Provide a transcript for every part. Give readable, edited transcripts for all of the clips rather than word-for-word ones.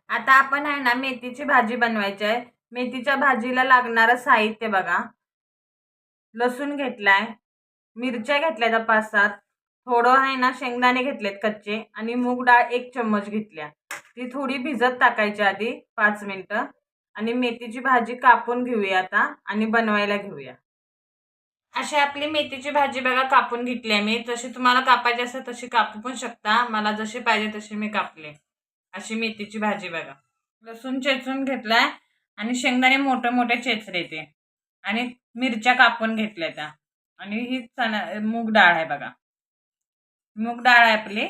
आता आपण आहे ना मेथीची भाजी बनवायची आहे. मेथीच्या भाजीला लागणारं साहित्य बघा. लसूण घेतलाय, मिरच्या घेतल्या 5-7, थोडं आहे ना शेंगदाणे घेतलेत कच्चे आणि मूग डाळ 1 चम्मच घेतल्या. ती थोडी भिजत टाकायची आधी 5 मिनिटं आणि मेथीची भाजी कापून घेऊया आता आणि बनवायला घेऊया. अशी आपली मेथीची भाजी बघा कापून घेतली आहे मी. जशी तुम्हाला कापायची असेल तशी कापू पण शकता. मला जशी पाहिजे तशी मी कापले. अशी मेथीची भाजी बघा. लसूण चेचून घेतलाय आणि शेंगदाणे मोठे मोठे चेचले ते आणि मिरच्या कापून घेतल्या त्या आणि ही मूग डाळ आहे बघा. मूग डाळ आहे आपली.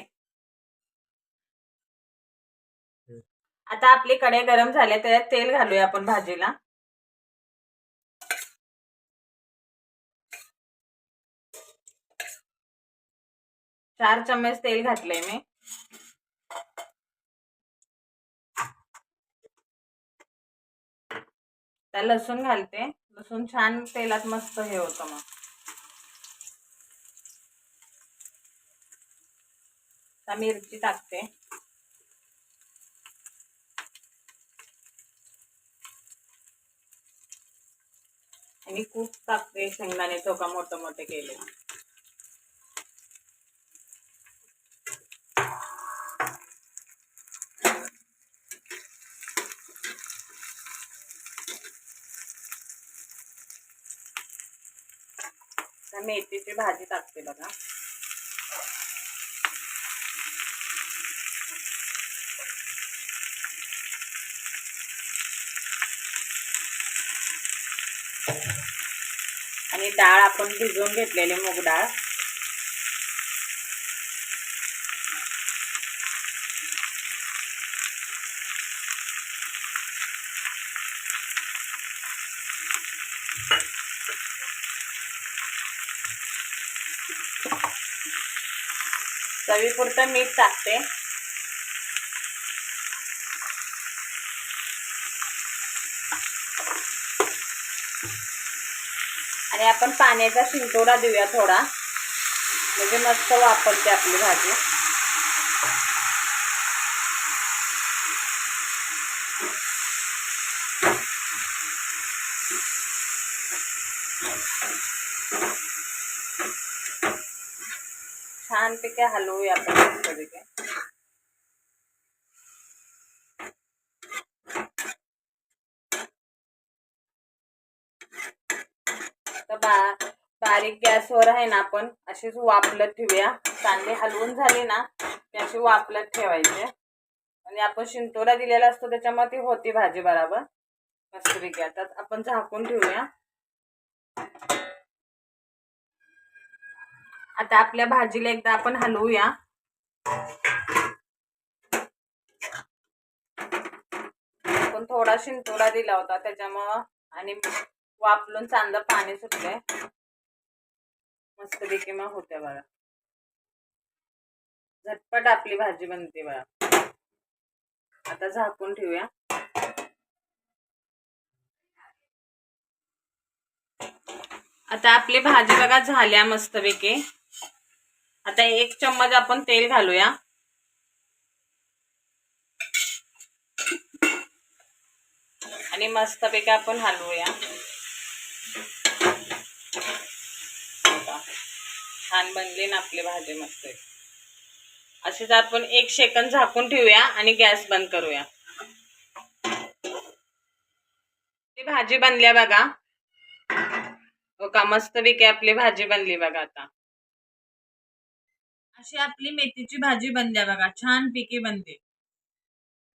आता आपली कढई गरम झाले त्याच्यात तेल घालूया आपण भाजीला. 4 चम्मच तेल घातलंय मी. त्या लसूण घालते. लसूण छान तेलात मस्त हे होतं मग. आता मिरची टाकते. आणि खूप टाकते शेंगदाणे चोका मोठे मोठे केले. मेथीची भाजी टाकते बघा. आणि डाळ आपण भिजवून घेतलेली मूग डाळ. चवीपुरतं मीठ टाकते. आणि आपण पाण्याचा शिंतोडा देऊया थोडा, म्हणजे मस्त वापरते आपली भाजी. छानपैकी हलवूया आपण मस्तपैकी. बारीक गॅसवर आहे ना आपण अशीच वाफलत ठेवूया. कांदे हलवून झाले ना ते अशी वाफलत ठेवायचे आणि आपण शिंतोडा दिलेला असतो त्याच्यामुळे ती होती भाजी बरोबर मस्तपैकी. आता आपण झाकून ठेवूया. आता आपल्या भाजीला एकदा आपण हलवूया. आपण थोडा शिंतोडा दिला होता त्याच्यामुळं आणि वाफलून चांगलं पाणी सुटलंय मस्तपैकी. मग होत्या बघा, झटपट आपली भाजी बनते बघा. आता झाकून ठेवूया. आता आपली भाजी बघा झाल्या मस्तपैकी. आता 1 चम्मच आपण तेल घालूया. आणि मस्तपैकी आपण हलवूया. छान बनली ना आपली भाजी मस्त. अशीच आपण 1 सेकंद झाकून ठेवूया आणि गॅस बंद करूया. ती भाजी बनल्या बघा. हो का, मस्तपैकी आपली भाजी बनली बघा. आता अशी आपली मेथीची भाजी बनल्या बघा, छान पैकी बनते.